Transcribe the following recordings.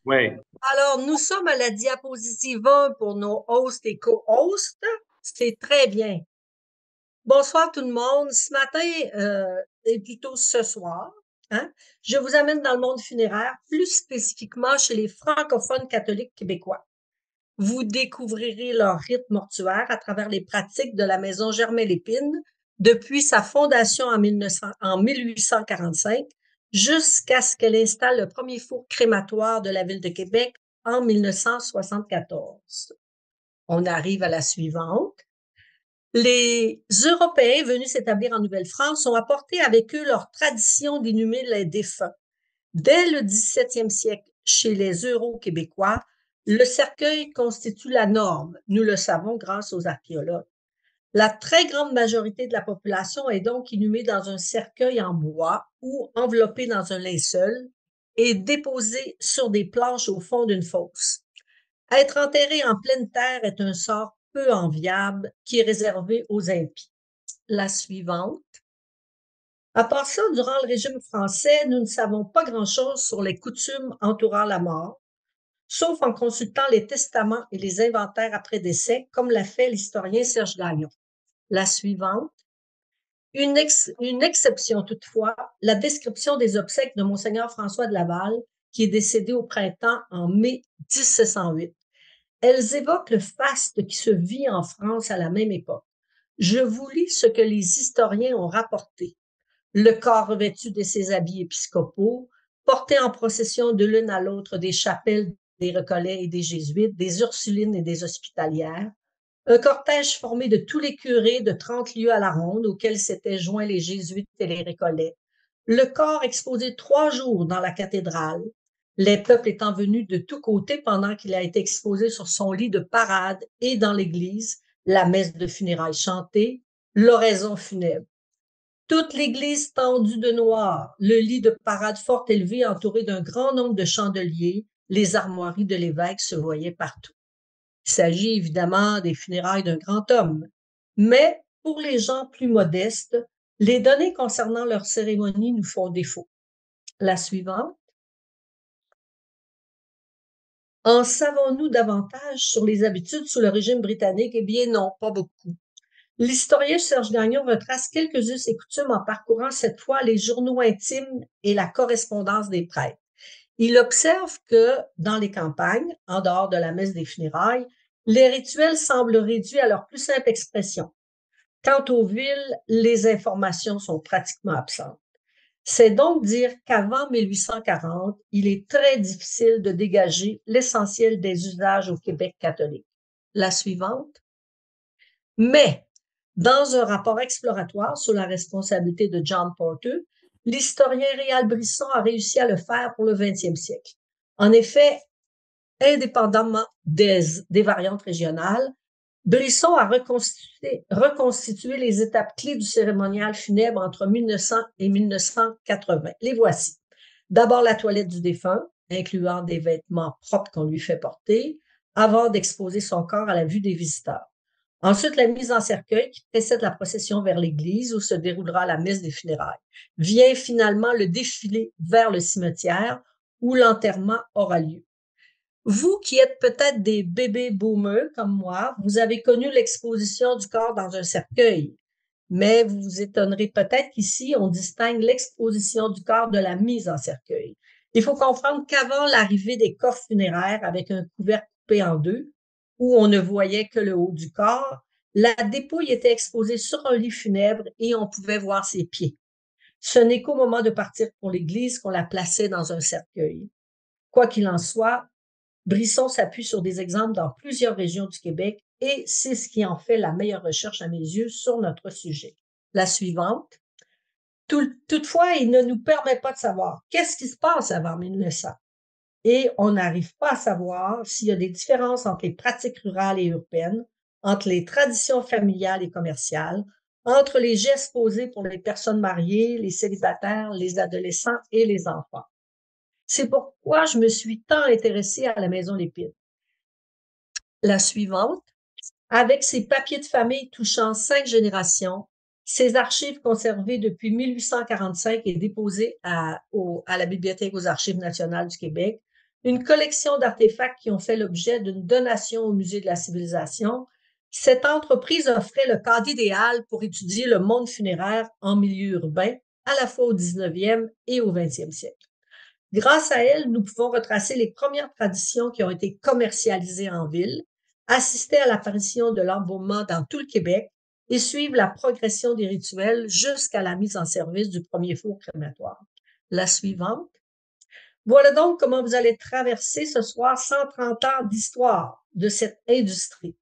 Oui. Alors, nous sommes à la diapositive 1 pour nos hosts et co-hosts. C'est très bien. Bonsoir tout le monde. Ce matin, et plutôt ce soir, hein, je vous amène dans le monde funéraire, plus spécifiquement chez les francophones catholiques québécois. Vous découvrirez leur rite mortuaire à travers les pratiques de la maison Germain-Lépine depuis sa fondation en 1845 jusqu'à ce qu'elle installe le premier four crématoire de la ville de Québec en 1974. On arrive à la suivante. Les Européens venus s'établir en Nouvelle-France ont apporté avec eux leur tradition d'inhumer les défunts. Dès le 17e siècle, chez les Euro-Québécois, le cercueil constitue la norme. Nous le savons grâce aux archéologues. La très grande majorité de la population est donc inhumée dans un cercueil en bois ou enveloppée dans un linceul et déposée sur des planches au fond d'une fosse. Être enterré en pleine terre est un sort peu enviable qui est réservé aux impies. La suivante. À part ça, durant le régime français, nous ne savons pas grand-chose sur les coutumes entourant la mort, sauf en consultant les testaments et les inventaires après décès, comme l'a fait l'historien Serge Gagnon. La suivante. Une exception toutefois, la description des obsèques de Monseigneur François de Laval, qui est décédé au printemps en mai 1708. Elles évoquent le faste qui se vit en France à la même époque. Je vous lis ce que les historiens ont rapporté. Le corps revêtu de ses habits épiscopaux, porté en procession de l'une à l'autre des chapelles des Recollets et des Jésuites, des Ursulines et des Hospitalières, un cortège formé de tous les curés de 30 lieues à la ronde auxquels s'étaient joints les Jésuites et les Récollets. Le corps exposé 3 jours dans la cathédrale, les peuples étant venus de tous côtés pendant qu'il a été exposé sur son lit de parade et dans l'église, la messe de funérailles chantée, l'oraison funèbre. Toute l'église tendue de noir, le lit de parade fort élevé entouré d'un grand nombre de chandeliers, les armoiries de l'évêque se voyaient partout. Il s'agit évidemment des funérailles d'un grand homme, mais pour les gens plus modestes, les données concernant leur cérémonie nous font défaut. La suivante. En savons-nous davantage sur les habitudes sous le régime britannique? Eh bien non, pas beaucoup. L'historien Serge Gagnon retrace quelques us et coutumes en parcourant cette fois les journaux intimes et la correspondance des prêtres. Il observe que dans les campagnes, en dehors de la messe des funérailles, les rituels semblent réduits à leur plus simple expression. Quant aux villes, les informations sont pratiquement absentes. C'est donc dire qu'avant 1840, il est très difficile de dégager l'essentiel des usages au Québec catholique. La suivante. Mais, dans un rapport exploratoire sous la responsabilité de John Porter, l'historien Réal Brisson a réussi à le faire pour le 20e siècle. En effet, indépendamment des variantes régionales, Brisson a reconstitué les étapes clés du cérémonial funèbre entre 1900 et 1980. Les voici. D'abord la toilette du défunt, incluant des vêtements propres qu'on lui fait porter, avant d'exposer son corps à la vue des visiteurs. Ensuite, la mise en cercueil qui précède la procession vers l'église où se déroulera la messe des funérailles. Vient finalement le défilé vers le cimetière où l'enterrement aura lieu. Vous qui êtes peut-être des bébés boomers comme moi, vous avez connu l'exposition du corps dans un cercueil. Mais vous vous étonnerez peut-être qu'ici, on distingue l'exposition du corps de la mise en cercueil. Il faut comprendre qu'avant l'arrivée des coffres funéraires avec un couvercle coupé en deux, où on ne voyait que le haut du corps, la dépouille était exposée sur un lit funèbre et on pouvait voir ses pieds. Ce n'est qu'au moment de partir pour l'église qu'on la plaçait dans un cercueil. Quoi qu'il en soit, Brisson s'appuie sur des exemples dans plusieurs régions du Québec et c'est ce qui en fait la meilleure recherche à mes yeux sur notre sujet. La suivante. Toutefois, il ne nous permet pas de savoir qu'est-ce qui se passe avant 1900 et on n'arrive pas à savoir s'il y a des différences entre les pratiques rurales et urbaines, entre les traditions familiales et commerciales, entre les gestes posés pour les personnes mariées, les célibataires, les adolescents et les enfants. C'est pourquoi je me suis tant intéressée à la Maison Lépine. La suivante. Avec ses papiers de famille touchant 5 générations, ses archives conservées depuis 1845 et déposées à la Bibliothèque aux Archives nationales du Québec, une collection d'artefacts qui ont fait l'objet d'une donation au Musée de la civilisation. Cette entreprise offrait le cadre idéal pour étudier le monde funéraire en milieu urbain, à la fois au 19e et au 20e siècle. Grâce à elle, nous pouvons retracer les premières traditions qui ont été commercialisées en ville, assister à l'apparition de l'embaumement dans tout le Québec et suivre la progression des rituels jusqu'à la mise en service du premier four crématoire. La suivante. Voilà donc comment vous allez traverser ce soir 130 ans d'histoire de cette industrie.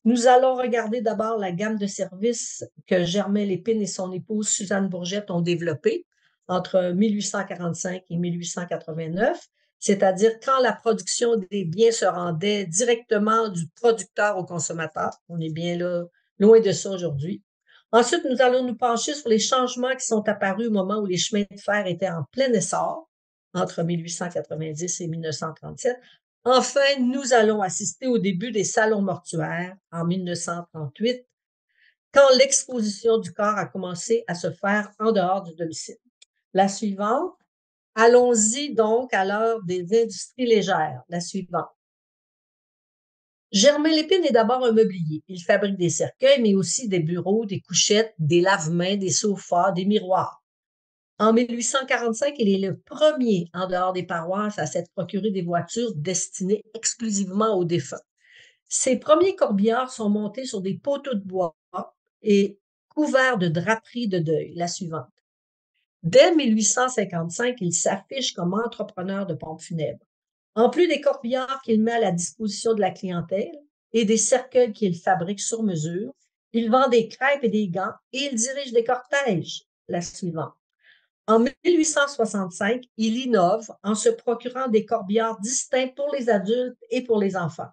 Nous allons regarder d'abord la gamme de services que Germain Lépine et son épouse Suzanne Bourgette ont développée entre 1845 et 1889, c'est-à-dire quand la production des biens se rendait directement du producteur au consommateur. On est bien là, loin de ça aujourd'hui. Ensuite, nous allons nous pencher sur les changements qui sont apparus au moment où les chemins de fer étaient en plein essor, entre 1890 et 1937. Enfin, nous allons assister au début des salons mortuaires en 1938, quand l'exposition du corps a commencé à se faire en dehors du domicile. La suivante. Allons-y donc à l'heure des industries légères. La suivante. Germain Lépine est d'abord un meublier. Il fabrique des cercueils, mais aussi des bureaux, des couchettes, des lave-mains, des sofas, des miroirs. En 1845, il est le premier, en dehors des paroisses, à s'être procuré des voitures destinées exclusivement aux défunts. Ses premiers corbillards sont montés sur des poteaux de bois et couverts de draperies de deuil. La suivante. Dès 1855, il s'affiche comme entrepreneur de pompes funèbres. En plus des corbillards qu'il met à la disposition de la clientèle et des cercueils qu'il fabrique sur mesure, il vend des crêpes et des gants et il dirige des cortèges. La suivante. En 1865, il innove en se procurant des corbillards distincts pour les adultes et pour les enfants.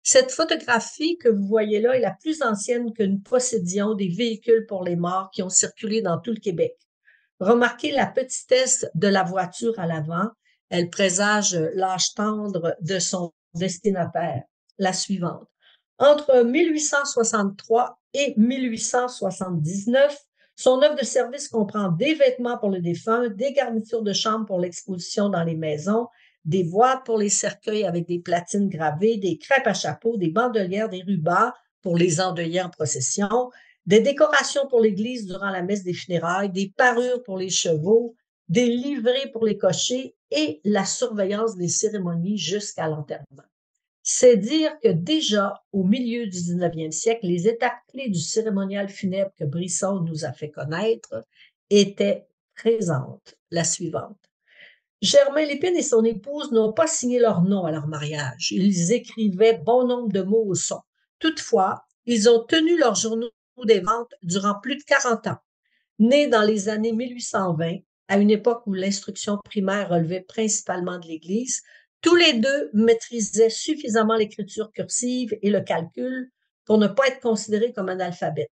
Cette photographie que vous voyez là est la plus ancienne que nous possédions des véhicules pour les morts qui ont circulé dans tout le Québec. Remarquez la petitesse de la voiture à l'avant. Elle présage l'âge tendre de son destinataire. La suivante. Entre 1863 et 1879, son œuvre de service comprend des vêtements pour le défunt, des garnitures de chambre pour l'exposition dans les maisons, des boîtes pour les cercueils avec des platines gravées, des crêpes à chapeau, des bandolières, des rubans pour les endeuillés en procession, des décorations pour l'église durant la messe des funérailles, des parures pour les chevaux, des livrées pour les cochers et la surveillance des cérémonies jusqu'à l'enterrement. C'est dire que déjà, au milieu du 19e siècle, les étapes clés du cérémonial funèbre que Brisson nous a fait connaître étaient présentes. La suivante. Germain Lépine et son épouse n'ont pas signé leur nom à leur mariage. Ils écrivaient bon nombre de mots au son. Toutefois, ils ont tenu leurs journaux des ventes durant plus de 40 ans. Nés dans les années 1820, à une époque où l'instruction primaire relevait principalement de l'Église, tous les deux maîtrisaient suffisamment l'écriture cursive et le calcul pour ne pas être considérés comme analphabètes.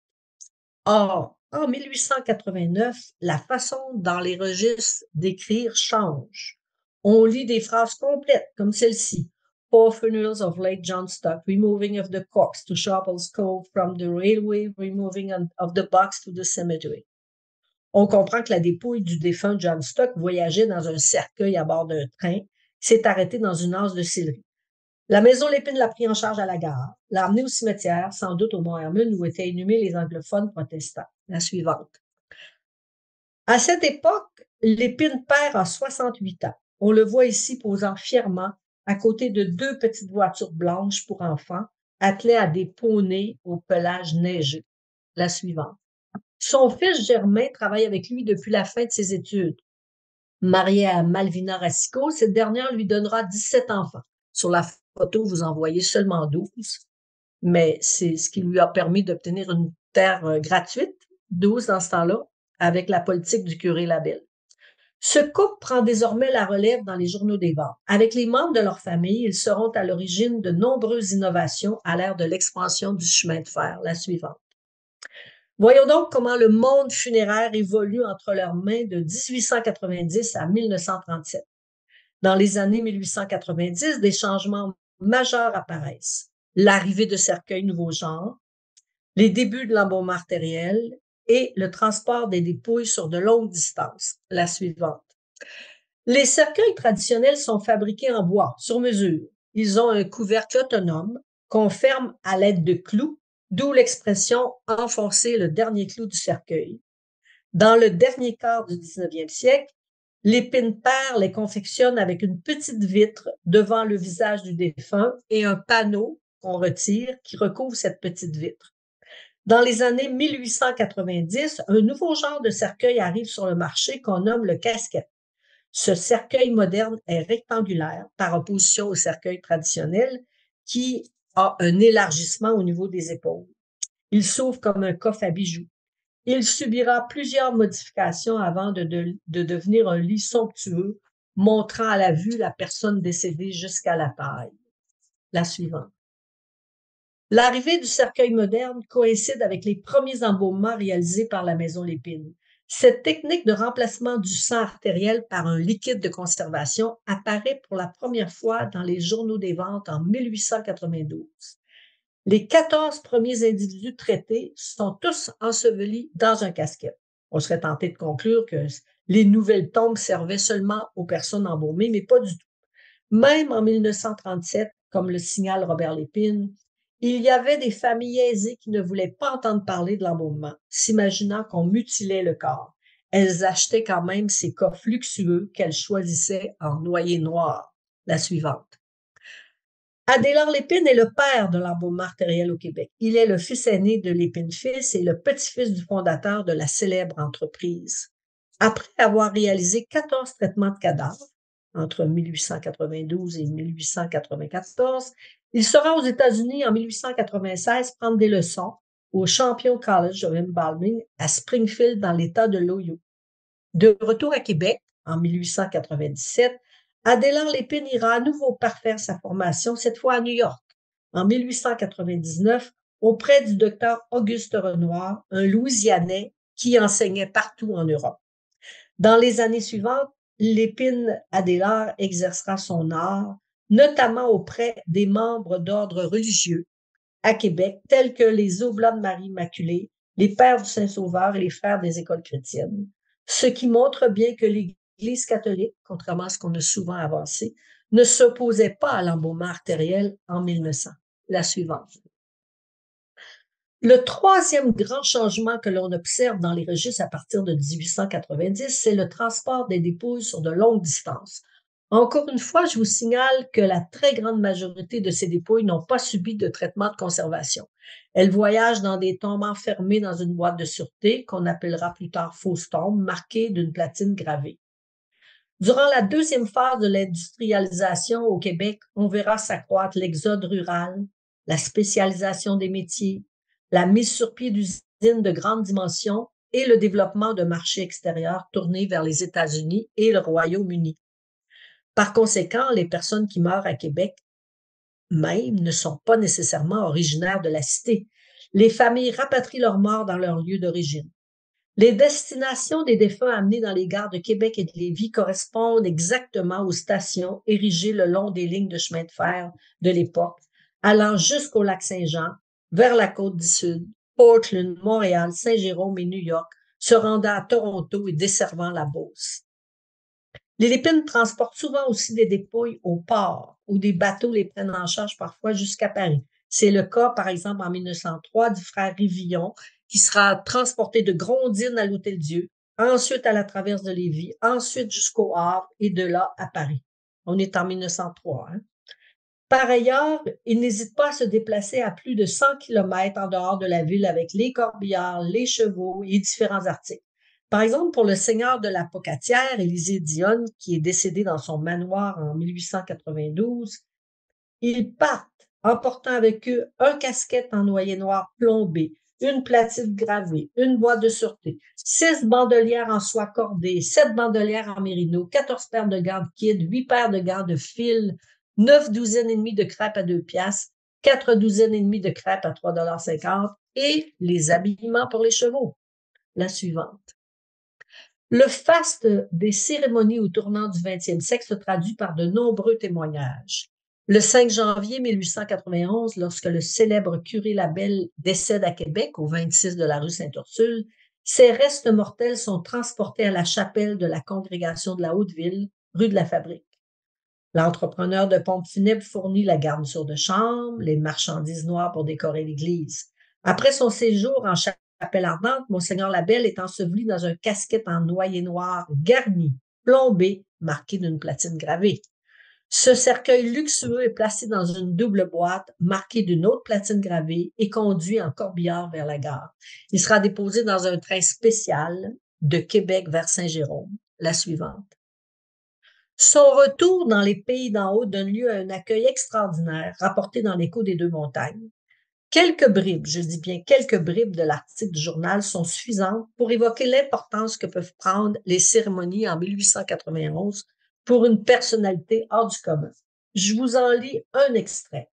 Or, en 1889, la façon dans les registres d'écrire change. On lit des phrases complètes comme celle-ci. Four funerals of late John Stock, removing of the corpse to Sharples Cove from the railway, removing of the box to the cemetery. On comprend que la dépouille du défunt John Stock voyageait dans un cercueil à bord d'un train qui s'est arrêté dans une anse de céleri. La maison Lépine l'a pris en charge à la gare, l'a emmené au cimetière, sans doute au Mont-Hermon, où étaient inhumés les anglophones protestants. La suivante. À cette époque, Lépine père a 68 ans. On le voit ici posant fièrement à côté de deux petites voitures blanches pour enfants, attelées à des poneys au pelage neigeux. La suivante. Son fils Germain travaille avec lui depuis la fin de ses études. Marié à Malvina Racicot, cette dernière lui donnera 17 enfants. Sur la photo, vous en voyez seulement 12, mais c'est ce qui lui a permis d'obtenir une terre gratuite, 12 dans ce temps-là, avec la politique du curé Labelle. Ce couple prend désormais la relève dans les journaux des ventes. Avec les membres de leur famille, ils seront à l'origine de nombreuses innovations à l'ère de l'expansion du chemin de fer. La suivante. Voyons donc comment le monde funéraire évolue entre leurs mains de 1890 à 1937. Dans les années 1890, des changements majeurs apparaissent. L'arrivée de cercueils nouveaux genres, les débuts de l'embaumement artériel et le transport des dépouilles sur de longues distances. La suivante. Les cercueils traditionnels sont fabriqués en bois, sur mesure. Ils ont un couvercle autonome qu'on ferme à l'aide de clous, d'où l'expression enfoncer le dernier clou du cercueil. Dans le dernier quart du 19e siècle, l'épine-père les confectionne avec une petite vitre devant le visage du défunt et un panneau qu'on retire qui recouvre cette petite vitre. Dans les années 1890, un nouveau genre de cercueil arrive sur le marché qu'on nomme le casquette. Ce cercueil moderne est rectangulaire par opposition au cercueil traditionnel qui a un élargissement au niveau des épaules. Il s'ouvre comme un coffre à bijoux. Il subira plusieurs modifications avant de devenir un lit somptueux, montrant à la vue la personne décédée jusqu'à la taille. La suivante. L'arrivée du cercueil moderne coïncide avec les premiers embaumements réalisés par la Maison Lépine. Cette technique de remplacement du sang artériel par un liquide de conservation apparaît pour la première fois dans les journaux des ventes en 1892. Les 14 premiers individus traités sont tous ensevelis dans un casquette. On serait tenté de conclure que les nouvelles tombes servaient seulement aux personnes embaumées, mais pas du tout. Même en 1937, comme le signale Robert Lépine, il y avait des familles aisées qui ne voulaient pas entendre parler de l'embaumement, s'imaginant qu'on mutilait le corps. Elles achetaient quand même ces coffres luxueux qu'elles choisissaient en noyer noir. La suivante. Adélard Lépine est le père de l'embaumement artériel au Québec. Il est le fils aîné de Lépine-fils et le petit-fils du fondateur de la célèbre entreprise. Après avoir réalisé 14 traitements de cadavres, entre 1892 et 1894, il sera aux États-Unis en 1896 prendre des leçons au Champion College of Embalming à Springfield dans l'État de l'Ohio. De retour à Québec en 1897, Adélard Lépine ira à nouveau parfaire sa formation, cette fois à New York, en 1899, auprès du docteur Auguste Renoir, un Louisianais qui enseignait partout en Europe. Dans les années suivantes, Lépine Adélard exercera son art, notamment auprès des membres d'ordres religieux à Québec, tels que les Oblats de Marie Immaculée, les Pères du Saint-Sauveur et les Frères des écoles chrétiennes. Ce qui montre bien que l'Église catholique, contrairement à ce qu'on a souvent avancé, ne s'opposait pas à l'embaumement artériel en 1900. La suivante. Le troisième grand changement que l'on observe dans les registres à partir de 1890, c'est le transport des dépouilles sur de longues distances. Encore une fois, je vous signale que la très grande majorité de ces dépouilles n'ont pas subi de traitement de conservation. Elles voyagent dans des tombes enfermées dans une boîte de sûreté, qu'on appellera plus tard fausse tombe, marquée d'une platine gravée. Durant la deuxième phase de l'industrialisation au Québec, on verra s'accroître l'exode rural, la spécialisation des métiers, la mise sur pied d'usines de grande dimension et le développement de marchés extérieurs tournés vers les États-Unis et le Royaume-Uni. Par conséquent, les personnes qui meurent à Québec même ne sont pas nécessairement originaires de la cité. Les familles rapatrient leurs morts dans leur lieu d'origine. Les destinations des défunts amenés dans les gares de Québec et de Lévis correspondent exactement aux stations érigées le long des lignes de chemin de fer de l'époque, allant jusqu'au lac Saint-Jean, vers la côte du Sud, Portland, Montréal, Saint-Jérôme et New York, se rendant à Toronto et desservant la Beauce. Les Lépines transportent souvent aussi des dépouilles au port, où des bateaux les prennent en charge parfois jusqu'à Paris. C'est le cas, par exemple, en 1903, du frère Rivillon, qui sera transporté de Grondines à l'Hôtel-Dieu, ensuite à la traverse de Lévis, ensuite jusqu'au Havre et de là à Paris. On est en 1903. Hein? Par ailleurs, il n'hésite pas à se déplacer à plus de 100 kilomètres en dehors de la ville avec les corbillards, les chevaux et différents articles. Par exemple, pour le seigneur de la Pocatière, Élisée Dionne, qui est décédé dans son manoir en 1892, ils partent emportant avec eux un casquette en noyer noir plombé, une platine gravée, une boîte de sûreté, 6 bandelières en soie cordée, 7 bandelières en mérino, 14 paires de gants de kid, 8 paires de gants de fil, 9 douzaines et demie de crêpes à 2 piastres, 4 douzaines et demie de crêpes à 3,50 $ et les habillements pour les chevaux. La suivante. Le faste des cérémonies au tournant du 20e siècle se traduit par de nombreux témoignages. Le 5 janvier 1891, lorsque le célèbre curé Labelle décède à Québec, au 26 de la rue Sainte-Ursule, ses restes mortels sont transportés à la chapelle de la congrégation de la Haute-Ville, rue de la Fabrique. L'entrepreneur de pompes funèbres fournit la garniture de chambre, les marchandises noires pour décorer l'église. Après son séjour en chapelle ardente, Monseigneur Labelle est enseveli dans un casquette en noyer noir garni, plombé, marqué d'une platine gravée. Ce cercueil luxueux est placé dans une double boîte marquée d'une autre platine gravée et conduit en corbillard vers la gare. Il sera déposé dans un train spécial de Québec vers Saint-Jérôme, la suivante. Son retour dans les pays d'en haut donne lieu à un accueil extraordinaire rapporté dans l'Écho des Deux Montagnes. Quelques bribes, je dis bien quelques bribes de l'article du journal sont suffisantes pour évoquer l'importance que peuvent prendre les cérémonies en 1891 pour une personnalité hors du commun. Je vous en lis un extrait.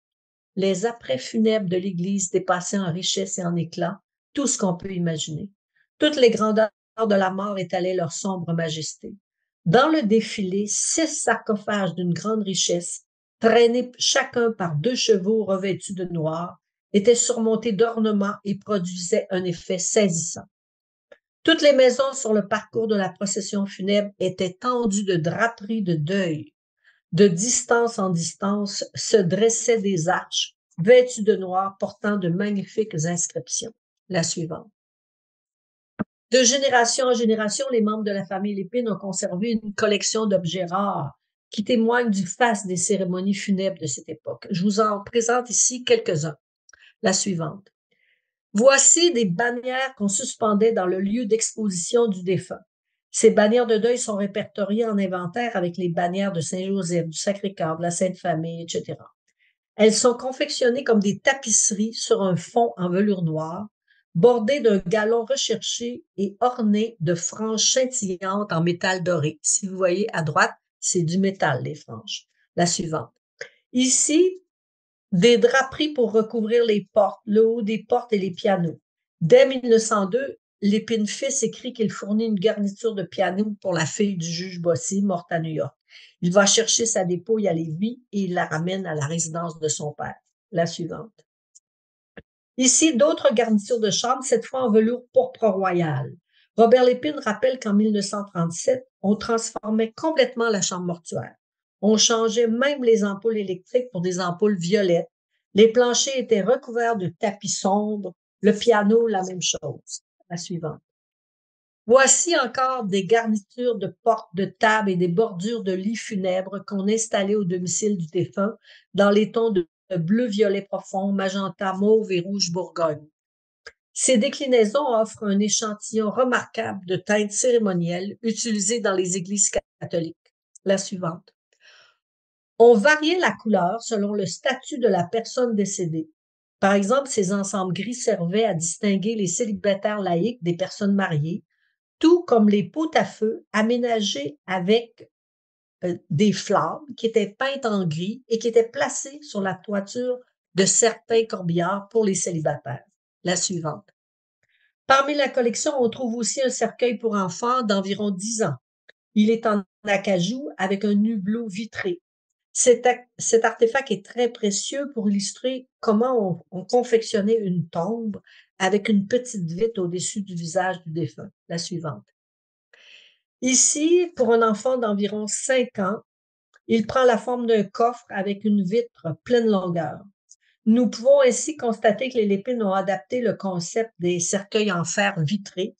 Les apprêts funèbres de l'Église dépassaient en richesse et en éclat tout ce qu'on peut imaginer. Toutes les grandeurs de la mort étalaient leur sombre majesté. Dans le défilé, 6 sarcophages d'une grande richesse, traînés chacun par 2 chevaux revêtus de noir, étaient surmontés d'ornements et produisaient un effet saisissant. Toutes les maisons sur le parcours de la procession funèbre étaient tendues de draperies de deuil. De distance en distance se dressaient des arches vêtues de noir portant de magnifiques inscriptions. La suivante. De génération en génération, les membres de la famille Lépine ont conservé une collection d'objets rares qui témoignent du faste des cérémonies funèbres de cette époque. Je vous en présente ici quelques-uns. La suivante. Voici des bannières qu'on suspendait dans le lieu d'exposition du défunt. Ces bannières de deuil sont répertoriées en inventaire avec les bannières de Saint-Joseph, du Sacré-Cœur, de la Sainte-Famille, etc. Elles sont confectionnées comme des tapisseries sur un fond en velours noir, bordées d'un galon recherché et ornées de franges scintillantes en métal doré. Si vous voyez à droite, c'est du métal, les franges. La suivante. Ici, des draperies pour recouvrir les portes, le haut des portes et les pianos. Dès 1902, Lépine Fils écrit qu'il fournit une garniture de piano pour la fille du juge Bossy, morte à New York. Il va chercher sa dépouille à Lévis et il la ramène à la résidence de son père. La suivante. Ici, d'autres garnitures de chambre, cette fois en velours pourpre royal. Robert Lépine rappelle qu'en 1937, on transformait complètement la chambre mortuaire. On changeait même les ampoules électriques pour des ampoules violettes. Les planchers étaient recouverts de tapis sombres. Le piano, la même chose. La suivante. Voici encore des garnitures de portes, de tables et des bordures de lits funèbres qu'on installait au domicile du défunt dans les tons de bleu-violet profond, magenta, mauve et rouge Bourgogne. Ces déclinaisons offrent un échantillon remarquable de teintes cérémonielles utilisées dans les églises catholiques. La suivante. On variait la couleur selon le statut de la personne décédée. Par exemple, ces ensembles gris servaient à distinguer les célibataires laïcs des personnes mariées, tout comme les pots à feu aménagés avec des flammes qui étaient peintes en gris et qui étaient placées sur la toiture de certains corbillards pour les célibataires. La suivante. Parmi la collection, on trouve aussi un cercueil pour enfants d'environ 10 ans. Il est en acajou avec un hublot vitré. Cet artefact est très précieux pour illustrer comment on confectionnait une tombe avec une petite vitre au-dessus du visage du défunt. La suivante. Ici, pour un enfant d'environ 5 ans, il prend la forme d'un coffre avec une vitre pleine longueur. Nous pouvons ainsi constater que les Lépine ont adapté le concept des cercueils en fer vitré,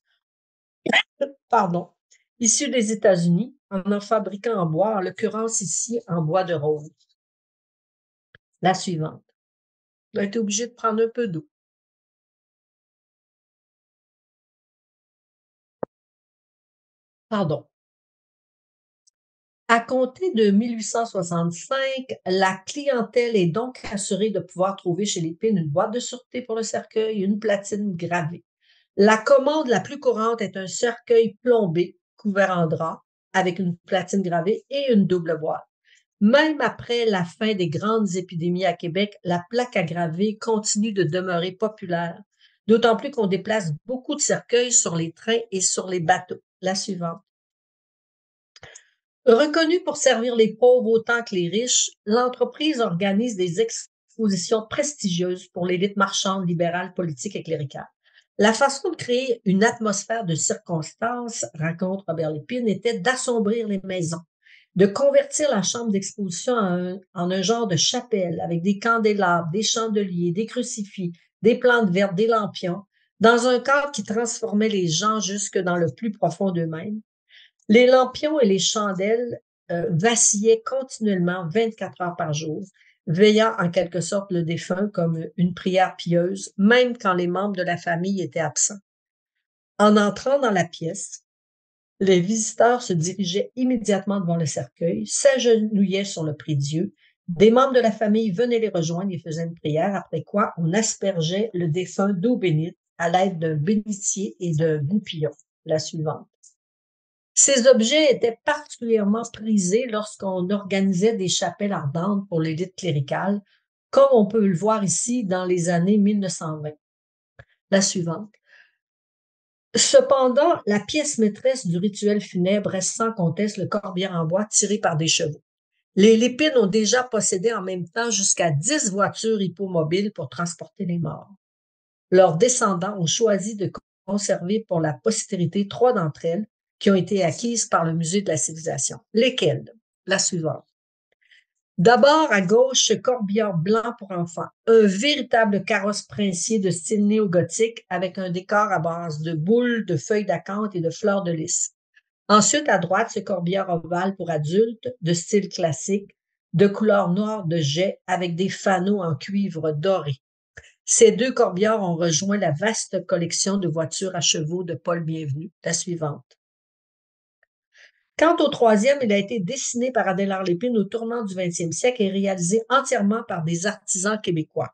issus des États-Unis, en fabriquant en bois, en l'occurrence ici en bois de rose. La suivante. On a été obligé de prendre un peu d'eau. Pardon. À compter de 1865, la clientèle est donc assurée de pouvoir trouver chez Lépine une boîte de sûreté pour le cercueil et une platine gravée. La commande la plus courante est un cercueil plombé, couvert en drap, avec une platine gravée et une double boîte. Même après la fin des grandes épidémies à Québec, la plaque à graver continue de demeurer populaire, d'autant plus qu'on déplace beaucoup de cercueils sur les trains et sur les bateaux. La suivante. Reconnue pour servir les pauvres autant que les riches, l'entreprise organise des expositions prestigieuses pour l'élite marchande, libérale, politique et cléricale. La façon de créer une atmosphère de circonstance, raconte Robert Lépine, était d'assombrir les maisons, de convertir la chambre d'exposition en un genre de chapelle avec des candélabres, des chandeliers, des crucifix, des plantes vertes, des lampions, dans un cadre qui transformait les gens jusque dans le plus profond d'eux-mêmes. Les lampions et les chandelles vacillaient continuellement 24 heures par jour, veillant en quelque sorte le défunt comme une prière pieuse, même quand les membres de la famille étaient absents. En entrant dans la pièce, les visiteurs se dirigeaient immédiatement devant le cercueil, s'agenouillaient sur le prie-dieu. Des membres de la famille venaient les rejoindre et faisaient une prière, après quoi on aspergeait le défunt d'eau bénite à l'aide d'un bénitier et d'un goupillon. La suivante. Ces objets étaient particulièrement prisés lorsqu'on organisait des chapelles ardentes pour l'élite cléricale, comme on peut le voir ici dans les années 1920. La suivante. Cependant, la pièce maîtresse du rituel funèbre reste sans conteste le corbière en bois tiré par des chevaux. Les Lépines ont déjà possédé en même temps jusqu'à 10 voitures hippomobiles pour transporter les morts. Leurs descendants ont choisi de conserver pour la postérité 3 d'entre elles qui ont été acquises par le Musée de la civilisation. Lesquelles? La suivante. D'abord, à gauche, ce corbillard blanc pour enfants, un véritable carrosse princier de style néo-gothique avec un décor à base de boules, de feuilles d'acanthe et de fleurs de lys. Ensuite, à droite, ce corbillard ovale pour adultes de style classique, de couleur noire de jet avec des fanaux en cuivre doré. Ces 2 corbillards ont rejoint la vaste collection de voitures à chevaux de Paul Bienvenu. La suivante. Quant au troisième, il a été dessiné par Adélard Lépine au tournant du 20e siècle et réalisé entièrement par des artisans québécois.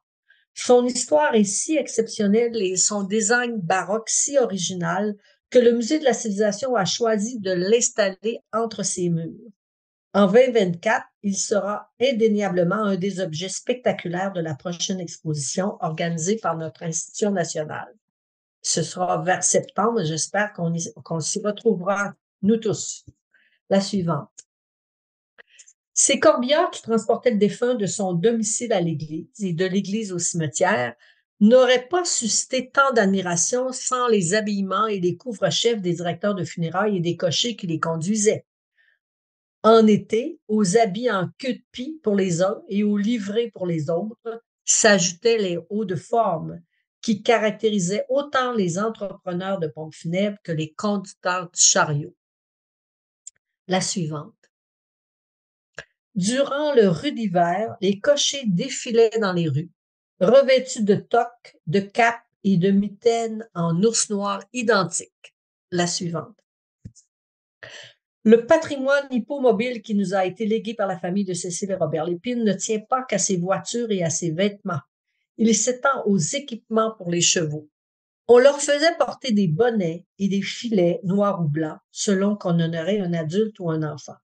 Son histoire est si exceptionnelle et son design baroque si original que le Musée de la civilisation a choisi de l'installer entre ses murs. En 2024, il sera indéniablement un des objets spectaculaires de la prochaine exposition organisée par notre institution nationale. Ce sera vers septembre, j'espère qu'on s'y retrouvera, nous tous. La suivante. Ces corbillards qui transportaient le défunt de son domicile à l'église et de l'église au cimetière n'auraient pas suscité tant d'admiration sans les habillements et les couvre-chefs des directeurs de funérailles et des cochers qui les conduisaient. En été, aux habits en queue de pie pour les uns et aux livrées pour les autres, s'ajoutaient les hauts de forme qui caractérisaient autant les entrepreneurs de pompes funèbres que les conducteurs de chariots. La suivante. Durant le rude hiver, les cochers défilaient dans les rues, revêtus de toques, de capes et de mitaines en ours noir identiques. La suivante. Le patrimoine hippomobile qui nous a été légué par la famille de Cécile et Robert Lépine ne tient pas qu'à ses voitures et à ses vêtements. Il s'étend aux équipements pour les chevaux. On leur faisait porter des bonnets et des filets noirs ou blancs, selon qu'on honorait un adulte ou un enfant.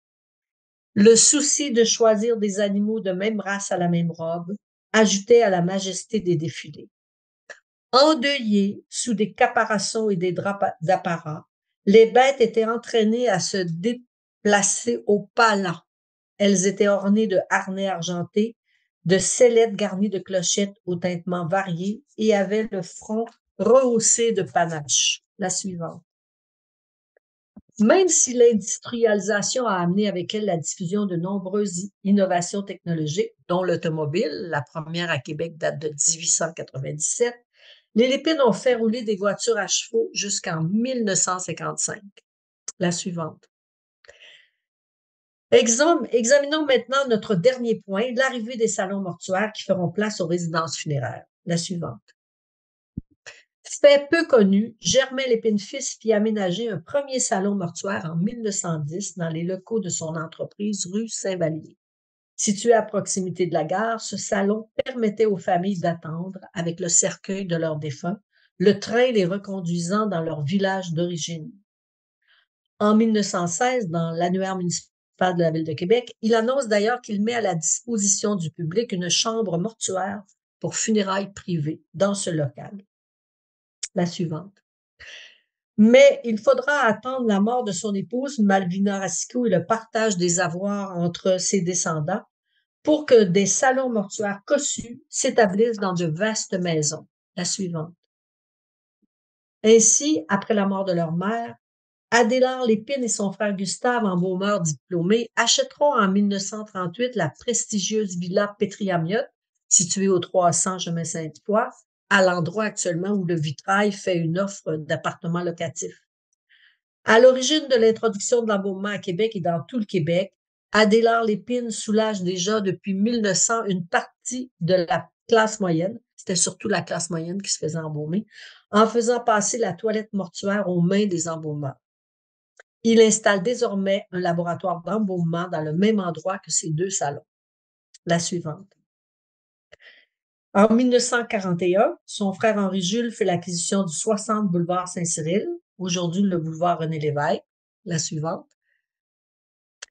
Le souci de choisir des animaux de même race à la même robe ajoutait à la majesté des défilés. Endeuillées sous des caparaçons et des draps d'apparat, les bêtes étaient entraînées à se déplacer au pas lent. Elles étaient ornées de harnais argentés, de sellettes garnies de clochettes aux tintements variés et avaient le front rehaussé de panaches. La suivante. Même si l'industrialisation a amené avec elle la diffusion de nombreuses innovations technologiques, dont l'automobile, la première à Québec date de 1897, les Lépines ont fait rouler des voitures à chevaux jusqu'en 1955. La suivante. Examinons maintenant notre dernier point, l'arrivée des salons mortuaires qui feront place aux résidences funéraires. La suivante. Fait peu connu, Germain Lépine-Fils fit aménager un premier salon mortuaire en 1910 dans les locaux de son entreprise rue Saint-Vallier. Situé à proximité de la gare, ce salon permettait aux familles d'attendre, avec le cercueil de leurs défunts, le train les reconduisant dans leur village d'origine. En 1916, dans l'annuaire municipal de la Ville de Québec, il annonce d'ailleurs qu'il met à la disposition du public une chambre mortuaire pour funérailles privées dans ce local. La suivante. Mais il faudra attendre la mort de son épouse, Malvina Racicot, et le partage des avoirs entre ses descendants pour que des salons mortuaires cossus s'établissent dans de vastes maisons. La suivante. Ainsi, après la mort de leur mère, Adélard Lépine et son frère Gustave, embaumeurs diplômés, achèteront en 1938 la prestigieuse villa Pétriamiotte, située au 300 chemin Sainte-Foy, à l'endroit actuellement où le Vitrail fait une offre d'appartements locatifs. À l'origine de l'introduction de l'embaumement à Québec et dans tout le Québec, Adélard Lépine soulage déjà depuis 1900 une partie de la classe moyenne, c'était surtout la classe moyenne qui se faisait embaumer, en faisant passer la toilette mortuaire aux mains des embaumeurs. Il installe désormais un laboratoire d'embaumement dans le même endroit que ses deux salons. La suivante. En 1941, son frère Henri-Jules fait l'acquisition du 60 boulevard Saint-Cyril, aujourd'hui le boulevard René-Lévesque. La suivante.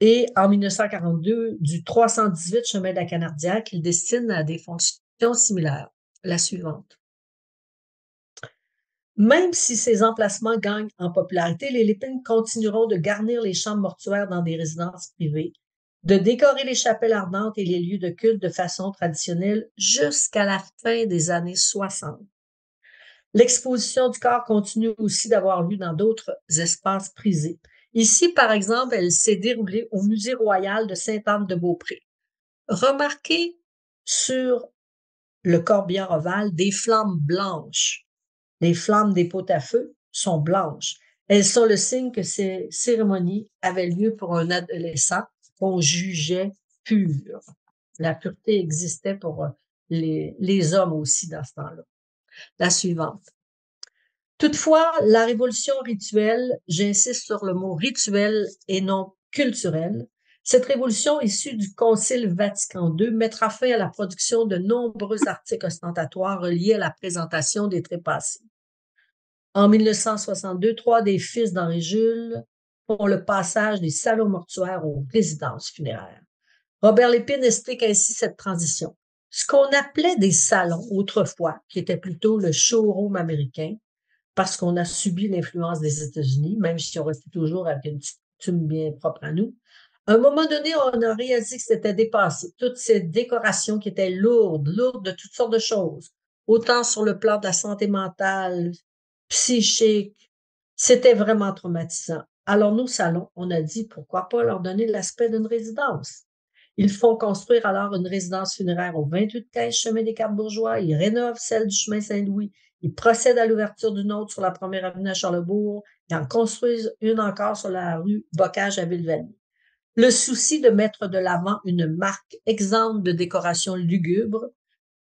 Et en 1942, du 318 chemin de la Canardière qu'il destine à des fonctions similaires. La suivante. Même si ces emplacements gagnent en popularité, les Lépines continueront de garnir les chambres mortuaires dans des résidences privées, de décorer les chapelles ardentes et les lieux de culte de façon traditionnelle jusqu'à la fin des années 60. L'exposition du corps continue aussi d'avoir lieu dans d'autres espaces prisés. Ici, par exemple, elle s'est déroulée au Musée royal de Sainte-Anne-de-Beaupré. Remarquez sur le corbillard ovale des flammes blanches. Les flammes des pots à feu sont blanches. Elles sont le signe que ces cérémonies avaient lieu pour un adolescent qu'on jugeait pur. La pureté existait pour les hommes aussi dans ce temps-là. La suivante. Toutefois, la révolution rituelle, j'insiste sur le mot rituel et non culturel, cette révolution issue du Concile Vatican II mettra fin à la production de nombreux articles ostentatoires reliés à la présentation des trépassés. En 1962, 3 des fils d'Henri-Jules font le passage des salons mortuaires aux résidences funéraires. Robert Lépine explique ainsi cette transition. Ce qu'on appelait des salons autrefois, qui était plutôt le showroom américain, parce qu'on a subi l'influence des États-Unis, même si on restait toujours avec une coutume bien propre à nous. À un moment donné, on a réalisé que c'était dépassé. Toutes ces décorations qui étaient lourdes de toutes sortes de choses, autant sur le plan de la santé mentale, psychique, c'était vraiment traumatisant. Alors, nos salons, on a dit, pourquoi pas leur donner l'aspect d'une résidence? Ils font construire alors une résidence funéraire au 28-15 chemin des Cartes-Bourgeois. Ils rénovent celle du chemin Saint-Louis. Ils procèdent à l'ouverture d'une autre sur la première avenue à Charlesbourg. Ils en construisent une encore sur la rue Bocage à Ville-Vanier. Le souci de mettre de l'avant une marque exempte de décoration lugubre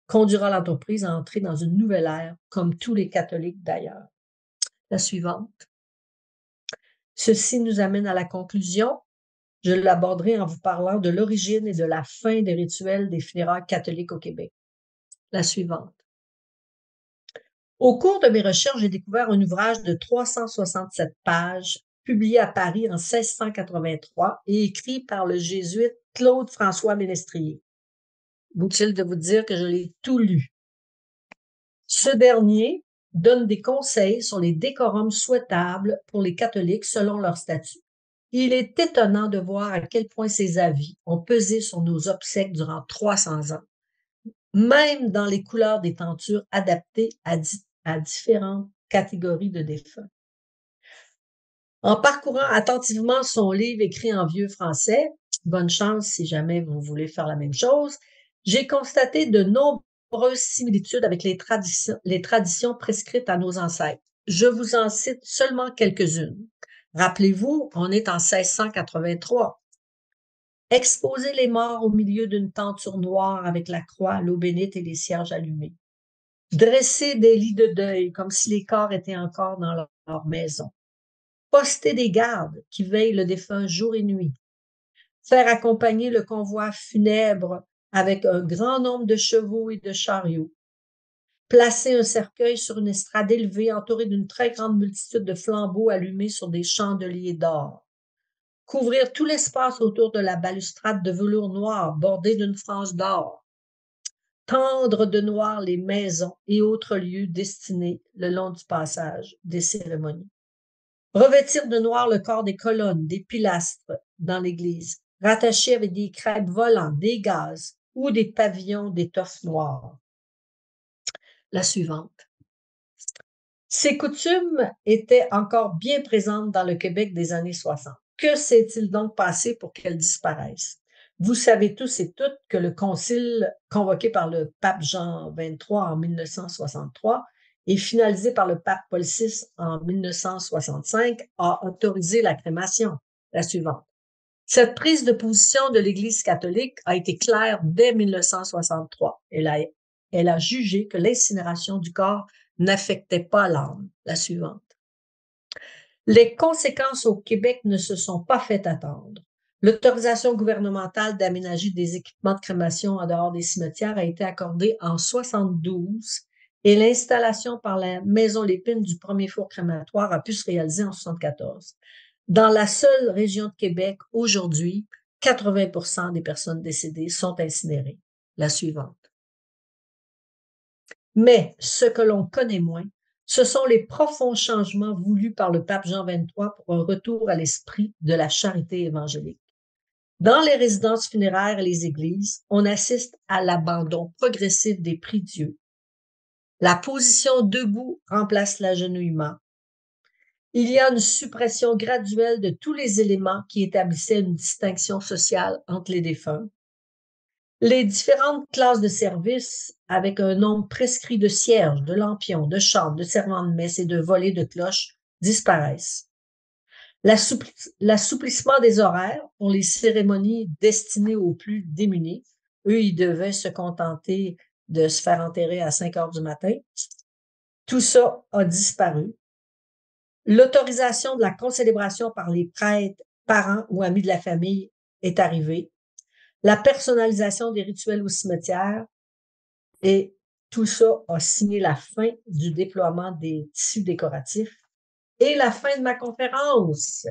conduira l'entreprise à entrer dans une nouvelle ère, comme tous les catholiques d'ailleurs. La suivante. Ceci nous amène à la conclusion. Je l'aborderai en vous parlant de l'origine et de la fin des rituels des funérailles catholiques au Québec. La suivante. Au cours de mes recherches, j'ai découvert un ouvrage de 367 pages, publié à Paris en 1683 et écrit par le jésuite Claude-François Ménestrier. Inutile de vous dire que je l'ai tout lu. Ce dernier donne des conseils sur les décorums souhaitables pour les catholiques selon leur statut. Il est étonnant de voir à quel point ces avis ont pesé sur nos obsèques durant 300 ans, même dans les couleurs des tentures adaptées à différentes catégories de défunts. En parcourant attentivement son livre écrit en vieux français, bonne chance si jamais vous voulez faire la même chose, j'ai constaté de nombreuses similitudes avec les traditions prescrites à nos ancêtres. Je vous en cite seulement quelques-unes. Rappelez-vous, on est en 1683. Exposer les morts au milieu d'une tenture noire avec la croix, l'eau bénite et les cierges allumés. Dresser des lits de deuil comme si les corps étaient encore dans leur maison. Poster des gardes qui veillent le défunt jour et nuit. Faire accompagner le convoi funèbre avec un grand nombre de chevaux et de chariots. Placer un cercueil sur une estrade élevée entourée d'une très grande multitude de flambeaux allumés sur des chandeliers d'or. Couvrir tout l'espace autour de la balustrade de velours noir bordée d'une frange d'or. Tendre de noir les maisons et autres lieux destinés le long du passage des cérémonies. Revêtir de noir le corps des colonnes, des pilastres dans l'église, rattachés avec des crêpes volants, des gazes ou des pavillons d'étoffe noire. La suivante. Ces coutumes étaient encore bien présentes dans le Québec des années 60. Que s'est-il donc passé pour qu'elles disparaissent? Vous savez tous et toutes que le concile convoqué par le pape Jean XXIII en 1963 et finalisé par le pape Paul VI en 1965 a autorisé la crémation, la suivante. Cette prise de position de l'Église catholique a été claire dès 1963. Elle a jugé que l'incinération du corps n'affectait pas l'âme. La suivante. Les conséquences au Québec ne se sont pas fait attendre. L'autorisation gouvernementale d'aménager des équipements de crémation en dehors des cimetières a été accordée en 72 et l'installation par la Maison Lépine du premier four crématoire a pu se réaliser en 74. Dans la seule région de Québec, aujourd'hui, 80% des personnes décédées sont incinérées. La suivante. Mais ce que l'on connaît moins, ce sont les profonds changements voulus par le pape Jean XXIII pour un retour à l'esprit de la charité évangélique. Dans les résidences funéraires et les églises, on assiste à l'abandon progressif des prie-dieux. La position debout remplace l'agenouillement. Il y a une suppression graduelle de tous les éléments qui établissaient une distinction sociale entre les défunts. Les différentes classes de services, avec un nombre prescrit de cierges, de lampions, de chantres, de servants de messe et de volées de cloches, disparaissent. L'assouplissement des horaires pour les cérémonies destinées aux plus démunis, eux, ils devaient se contenter de se faire enterrer à 5 heures du matin. Tout ça a disparu. L'autorisation de la concélébration par les prêtres, parents ou amis de la famille est arrivée. La personnalisation des rituels au cimetière et tout ça a signé la fin du déploiement des tissus décoratifs et la fin de ma conférence.